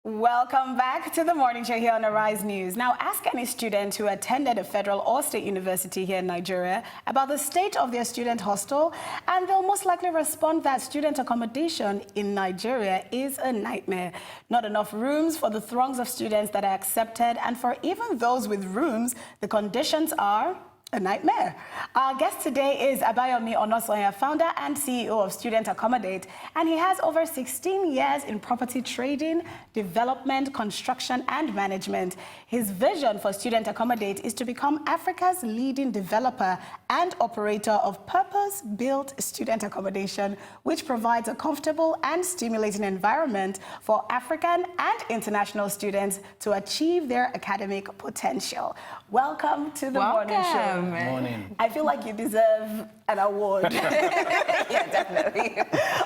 Welcome back to the morning show here on Arise News. Now, ask any student who attended a federal or state university here in Nigeria about the state of their student hostel, and they'll most likely respond that student accommodation in Nigeria is a nightmare. Not enough rooms for the throngs of students that are accepted, and for even those with rooms, the conditions are a nightmare. Our guest today is Abayomi Onasanya, founder and CEO of Student Accommodate, and he has over 16 years in property trading, development, construction, and management. His vision for Student Accommodate is to become Africa's leading developer and operator of purpose-built student accommodation, which provides a comfortable and stimulating environment for African and international students to achieve their academic potential. Welcome to the morning show. Morning. I feel like you deserve an award. Yeah, definitely.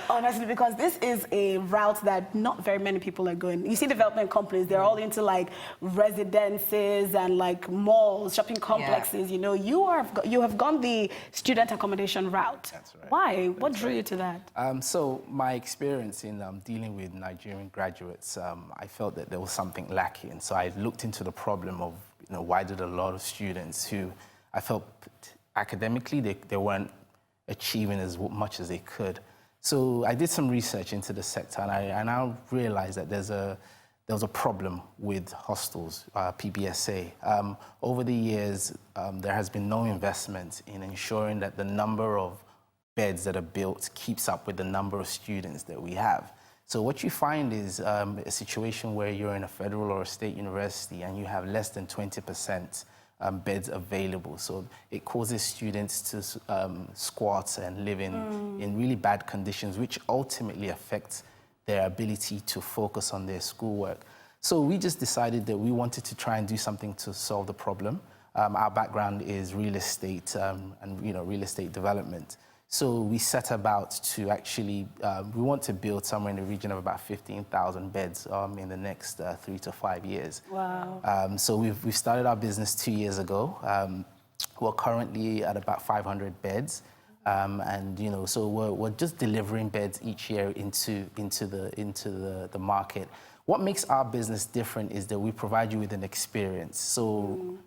Honestly, because this is a route that not very many people are going. You see development companies, they're all into like residences and like malls, shopping complexes. Yeah. You know, you have gone the student accommodation route. That's right. Why? What drew you to that? So my experience in dealing with Nigerian graduates, I felt that there was something lacking. So I looked into the problem of, why did a lot of students who I felt academically they weren't achieving as much as they could. So I did some research into the sector, and I now realized that there was a problem with hostels, PBSA. Over the years, there has been no investment in ensuring that the number of beds that are built keeps up with the number of students that we have. So what you find is a situation where you're in a federal or a state university and you have less than 20% beds available. So it causes students to squat and live in really bad conditions, which ultimately affects their ability to focus on their schoolwork. So we just decided that we wanted to try and do something to solve the problem. Our background is real estate and real estate development. So we set about to actually, we want to build somewhere in the region of about 15,000 beds in the next 3 to 5 years. Wow. So we've started our business 2 years ago. We're currently at about 500 beds. So we're just delivering beds each year into the market. What makes our business different is that we provide you with an experience. So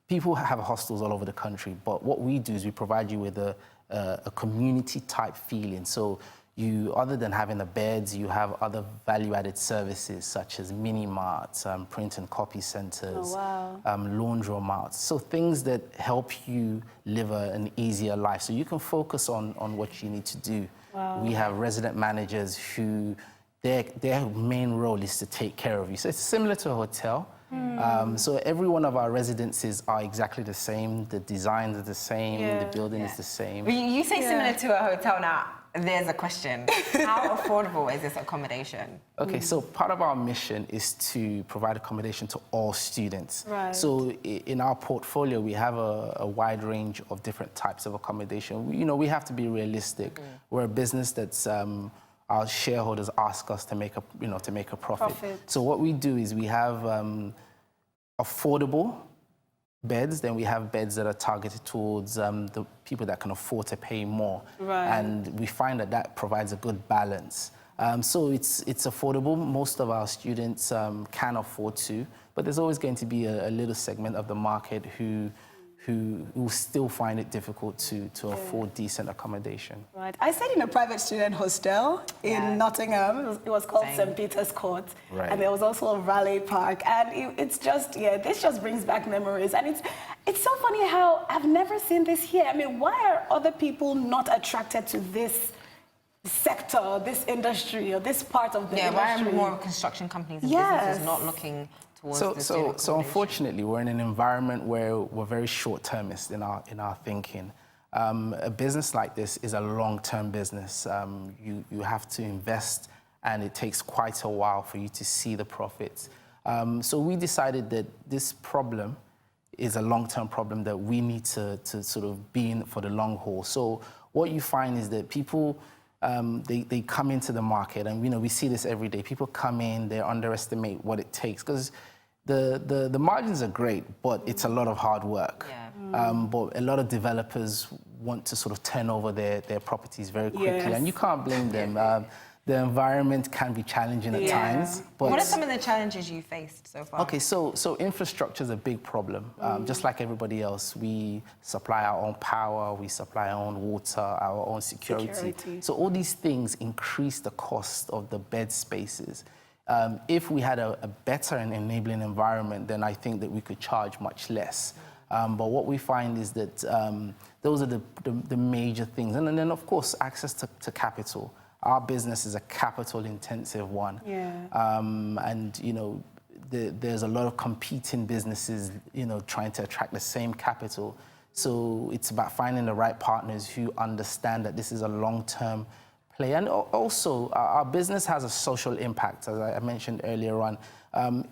people have hostels all over the country, but what we do is we provide you with a community type feeling. So you, other than having the beds, you have other value-added services such as mini marts, print and copy centers, laundromats. So things that help you live an easier life. So you can focus on what you need to do. Wow. We have resident managers who their main role is to take care of you. So it's similar to a hotel. So every one of our residences are exactly the same. The designs are the same. The building is the same. You say similar to a hotel now. There's a question. How affordable is this accommodation? Okay, so part of our mission is to provide accommodation to all students. Right. So in our portfolio, we have a wide range of different types of accommodation. We have to be realistic. We're a business that's our shareholders ask us to make a profit. So what we do is we have affordable beds, then we have beds that are targeted towards the people that can afford to pay more. Right. And we find that provides a good balance. So it's affordable. Most of our students can afford to, but there's always going to be a little segment of the market who still find it difficult to afford decent accommodation. Right. I stayed in a private student hostel in Nottingham. It was called St. Peter's Court. Right. And there was also a valet park. And it's just, this just brings back memories. And it's so funny how I've never seen this here. I mean, why are other people not attracted to this sector, this industry, or this part of the industry? Why are more construction companies and businesses not looking So unfortunately, we're in an environment where we're very short-termist in our thinking. A business like this is a long-term business. You have to invest, and it takes quite a while for you to see the profits. So we decided that this problem is a long-term problem that we need to sort of be in for the long haul. So what you find is that people they come into the market, and we see this every day. People come in, they underestimate what it takes, because the margins are great, but it's a lot of hard work. But a lot of developers want to sort of turn over their properties very quickly, and you can't blame them. the environment can be challenging at times. But what are some of the challenges you faced so far? Okay, so infrastructure is a big problem. Just like everybody else, we supply our own power, we supply our own water, our own security. So all these things increase the cost of the bed spaces. If we had a better and enabling environment, then I think that we could charge much less. But what we find is that those are the major things. And then, of course, access to capital. Our business is a capital-intensive one. And, you know, there's a lot of competing businesses, you know, trying to attract the same capital. So it's about finding the right partners who understand that this is a long-term play. And also, our business has a social impact, as I mentioned earlier on.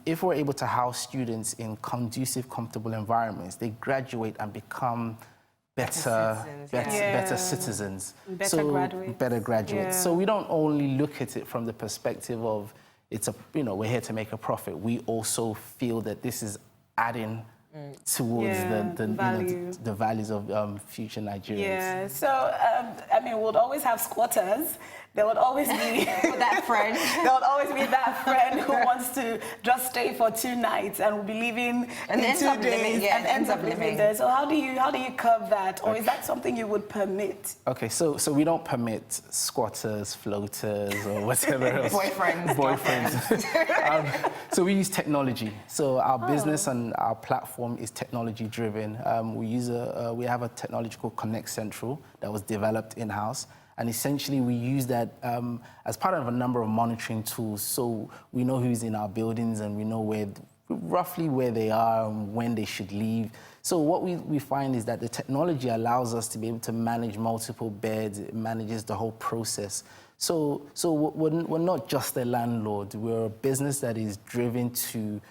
If we're able to house students in conducive, comfortable environments, they graduate and become better citizens. Better graduates. So we don't only look at it from the perspective of we're here to make a profit. We also feel that this is adding towards the values of future Nigerians. Yeah. So I mean, we'll always have squatters. There would always be that friend. There would always be that friend who wants to just stay for 2 nights and will be leaving in 2 days and ends up living there. So how do you curb that, or is that something you would permit? Okay, so we don't permit squatters, floaters, or whatever else. Boyfriends. So we use technology. So our business and our platform is technology driven. We have a technology called Connect Central that was developed in-house. And essentially, we use that as part of a number of monitoring tools. So we know who's in our buildings and we know roughly where they are and when they should leave. So what we find is that the technology allows us to be able to manage multiple beds. It manages the whole process. So we're not just a landlord. We're a business that is driven to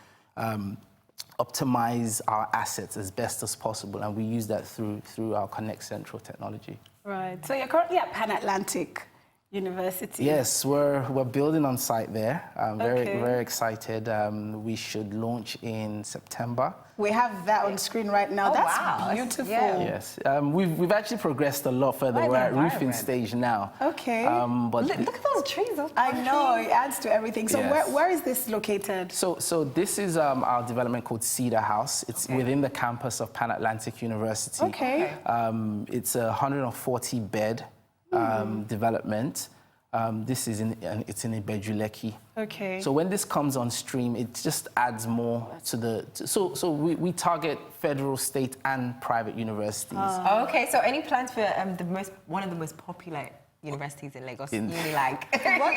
optimize our assets as best as possible. And we use that through our Connect Central technology. Right. So you're currently at Pan Atlantic University. Yes, we're building on site there. I'm very excited. We should launch in September. We have that on screen right now. Oh, That's wow. beautiful. Yeah. Yes, we've actually progressed a lot further. We're at roofing stage now. Okay. But Look at those trees. I know, it adds to everything. So where is this located? So this is our development called Sycamore House. It's within the campus of Pan Atlantic University. Okay. It's a 140-bed development. This is it's in Ibejuleki. Okay. So when this comes on stream, it just adds more to so we target federal, state, and private universities. Okay, so any plans for one of the most popular universities in Lagos, Unilag? I'm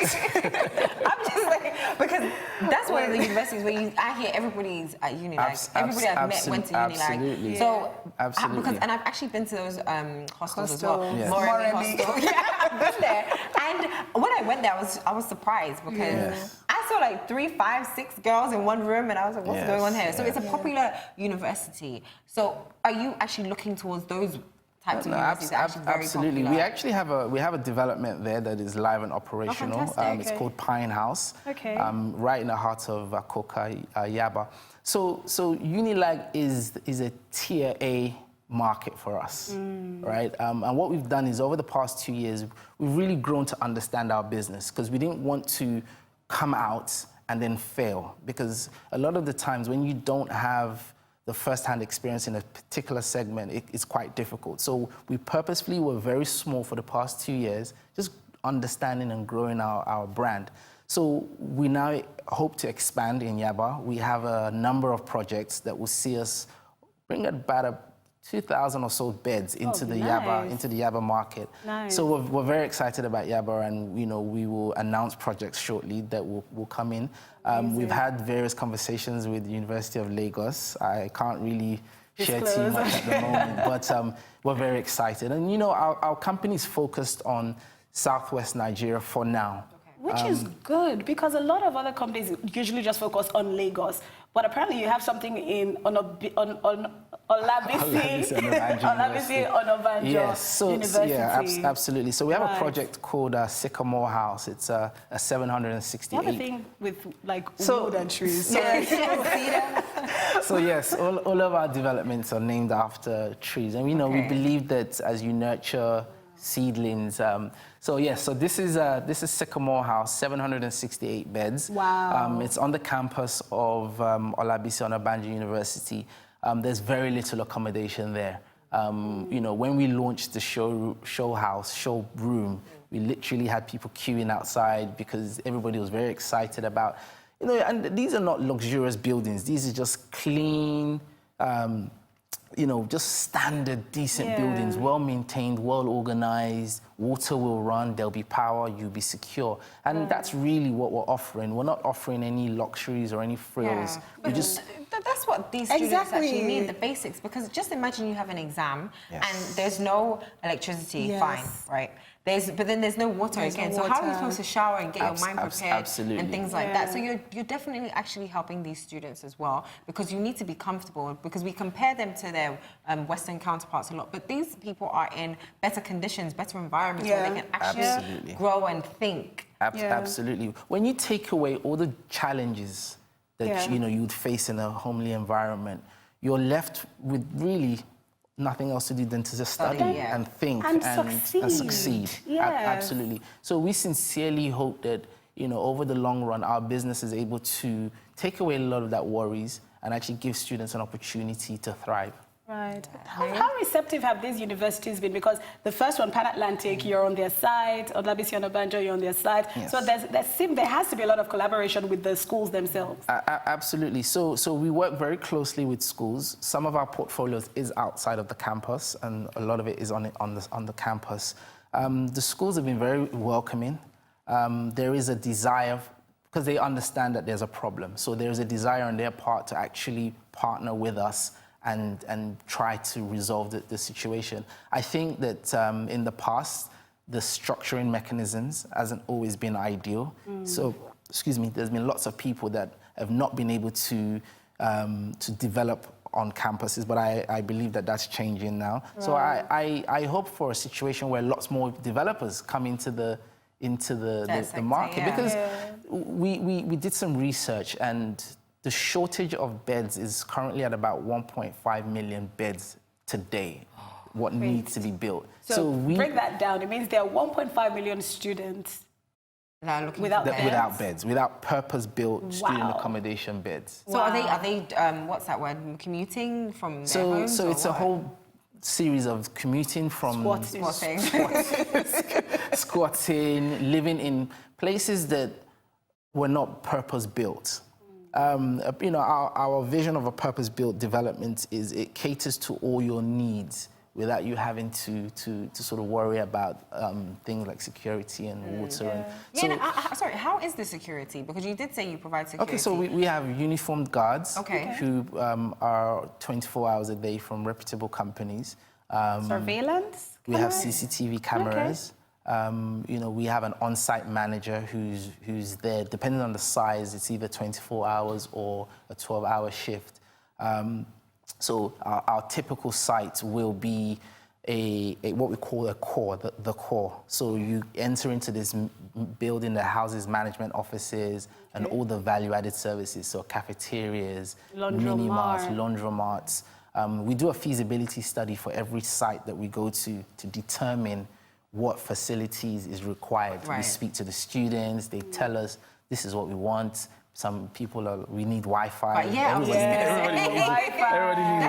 just like, because that's one of the universities where I hear everybody's at Unilag. Everybody I've met went to Unilag. Absolutely. So, absolutely. And I've actually been to those hostels as well. Yes. Moremi hostel. Yeah, I've been there. And when I went there, I was surprised because I saw like 3, 5, 6 girls in one room, and I was like, what's going on here? So it's a popular university. So are you actually looking towards those types of universities that are actually very absolutely. popular? We actually have a development there that is live and operational. It's called Pine House. Okay. Right in the heart of Akoka, Yaba. So Unilag is a tier A market for us, right? And what we've done is over the past 2 years, we've really grown to understand our business because we didn't want to come out and then fail, because a lot of the times when you don't have the first-hand experience in a particular segment, it's quite difficult. So we purposefully were very small for the past 2 years, just understanding and growing our brand. So we now hope to expand in Yaba. We have a number of projects that will see us bring about 2,000 or so beds into the Yaba market. Nice. So we're very excited about Yaba, and we will announce projects shortly that will come in. We've had various conversations with the University of Lagos. I can't really share too much at the moment, but we're very excited. And our company's focused on Southwest Nigeria for now. Which is good, because a lot of other companies usually just focus on Lagos. But apparently you have something in Olabisi Onabanjo University. Yeah, absolutely. So we have a project called Sycamore House. It's a 768. You have a thing with wood and trees. So yes, all of our developments are named after trees. And we believe that as you nurture seedlings. So this is Sycamore House, 768 beds. Wow. It's on the campus of Abayomi Onasanya University. There's very little accommodation there. You know, when we launched the showroom, we literally had people queuing outside because everybody was very excited about, you know, and these are not luxurious buildings. These are just clean, you know, just standard, decent buildings, well-maintained, well-organized. Water will run, there'll be power, you'll be secure. And that's really what we're offering. We're not offering any luxuries or any frills. But that's what these students actually need, the basics. Because just imagine you have an exam and there's no electricity, fine, right? But then there's no water again. So how are you supposed to shower and get your mind prepared and things like that? So you're definitely actually helping these students as well, because you need to be comfortable, because we compare them to their Western counterparts a lot. But these people are in better conditions, better environments where they can actually grow and think. Absolutely. When you take away all the challenges that you know you'd face in a homely environment, you're left with really nothing else to do than to just study and think and succeed. Absolutely. So we sincerely hope that, you know, over the long run, our business is able to take away a lot of that worries and actually give students an opportunity to thrive. Right. How receptive have these universities been? Because the first one, Pan Atlantic, you're on their side. Abayomi Onasanya, you're on their side. Yes. So there has to be a lot of collaboration with the schools themselves. Absolutely. So we work very closely with schools. Some of our portfolios is outside of the campus, and a lot of it is on the campus. The schools have been very welcoming. There is a desire, because they understand that there's a problem. So there's a desire on their part to actually partner with us and try to resolve the situation. I think that in the past, the structuring mechanisms hasn't always been ideal. So, excuse me, there's been lots of people that have not been able to develop on campuses, but I believe that that's changing now. Right. So I hope for a situation where lots more developers come into the market, because we did some research, and the shortage of beds is currently at about 1.5 million beds today, what needs to be built. So we break that down. It means there are 1.5 million students that are looking without beds, without purpose-built student accommodation beds. So are they what's that word, commuting from their homes? So it's a whole series of commuting from... squatting, living in places that were not purpose-built. You know, our vision of a purpose-built development is it caters to all your needs without you having to sort of worry about things like security and water. Sorry, how is the security? Because you did say you provide security. Okay, so we have uniformed guards who are 24 hours a day from reputable companies. Surveillance? We have CCTV cameras. You know, we have an on-site manager who's there. Depending on the size, it's either 24 hours or a 12-hour shift. So our typical site will be what we call a core, the core. So you enter into this building that houses management offices and all the value-added services, so cafeterias, mini-marts, laundromats. We do a feasibility study for every site that we go to determine what facilities is required. We speak to the students, they tell us, this is what we want. Some people we need Wi-Fi. Everybody needs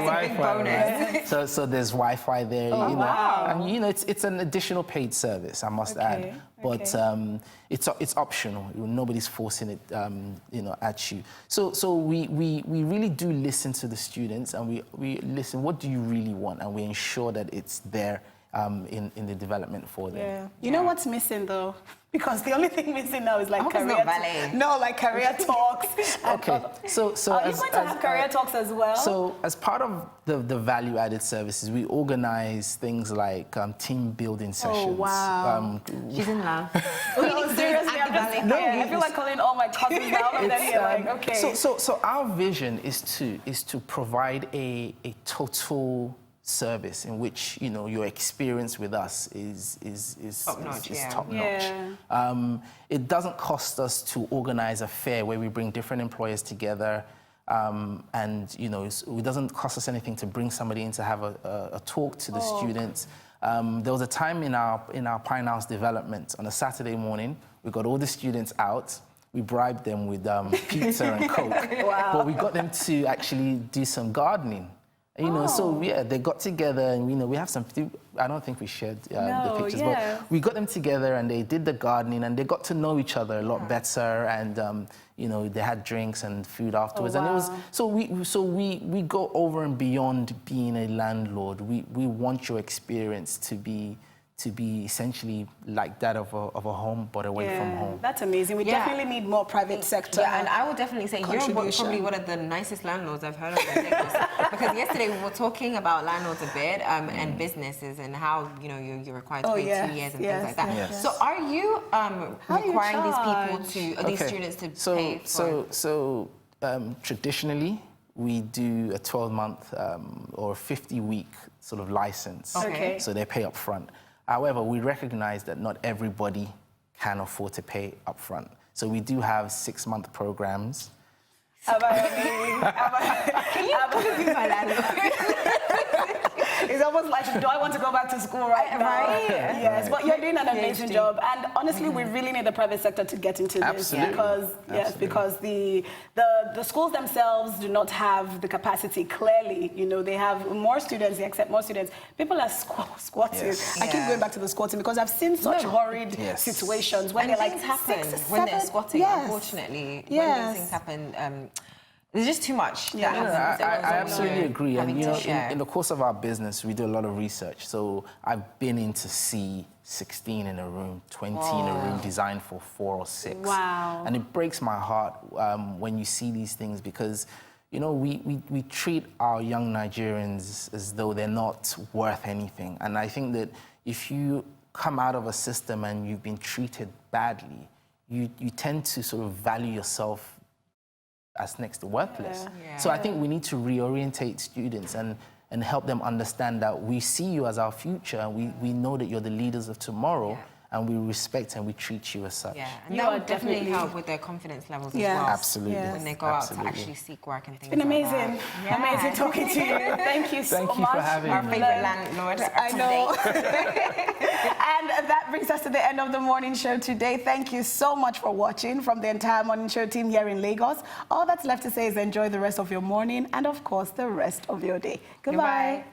Wi-Fi. So there's Wi-Fi there, you know. And you know, it's an additional paid service, I must add. But it's optional. Nobody's forcing it, you know, at you. So we really do listen to the students, and we listen, what do you really want? And we ensure that it's there in the development for them. You know what's missing though? Because the only thing missing now is like career talks. Okay, so are you going to have career talks as well? So as part of the value-added services, we organize things like team building sessions. Oh wow! She's in love. Seriously, I feel like calling all my cousins now, and then you're like, okay. So our vision is to provide a total service in which, you know, your experience with us is top notch. It doesn't cost us to organize a fair where we bring different employers together, and you know, it doesn't cost us anything to bring somebody in to have a talk to the students. There was a time in our Pine House development on a Saturday morning, we got all the students out. We bribed them with pizza and Coke. Wow. But we got them to actually do some gardening. You know, so yeah, they got together and, you know, we have some, I don't think we shared the pictures, but we got them together and they did the gardening and they got to know each other a lot better and, you know, they had drinks and food afterwards. And it was, so we go over and beyond being a landlord. We want your experience to be essentially like that of a home, but away from home. That's amazing. We definitely need more private sector. Yeah, and I would definitely say you're probably one of the nicest landlords I've heard of in Lagos. Because yesterday we were talking about landlords a bit and businesses and how, you know, you're required to wait 2 years and things like that. Yes. So are you requiring these students to pay for? So traditionally, we do a 12-month or 50-week sort of license. Okay. So they pay up front. However, we recognize that not everybody can afford to pay up front. So we do have 6-month programs. It's almost like, do I want to go back to school right now? Right. Yes, but you're doing an amazing job. And honestly, we really need the private sector to get into this. Absolutely. Because, yes, because the schools themselves do not have the capacity, clearly. You know, they have more students, they accept more students. People are squatting. Yes. I keep going back to the squatting because I've seen such horrid situations when they're like happen 6, when they're 7, squatting, unfortunately. When these things happen, there's just too much that happens. I absolutely agree. And, you know, share. in the course of our business, we do a lot of research. So I've been in to see 16 in a room, 20 in a room designed for 4 or 6. Wow. And it breaks my heart when you see these things because, you know, we treat our young Nigerians as though they're not worth anything. And I think that if you come out of a system and you've been treated badly, you tend to sort of value yourself as next to worthless. So I think we need to reorientate students and help them understand that we see you as our future and we know that you're the leaders of tomorrow and we respect and we treat you as such. Yeah, and that would definitely help with their confidence levels as well. Absolutely. When they go out to actually seek work and things like It's been amazing. that. Amazing talking to you. Thank you so much. Thank you for having me. Our favourite landlord. I know. And that brings us to the end of the morning show today. Thank you so much for watching from the entire morning show team here in Lagos. All that's left to say is enjoy the rest of your morning and, of course, the rest of your day. Goodbye.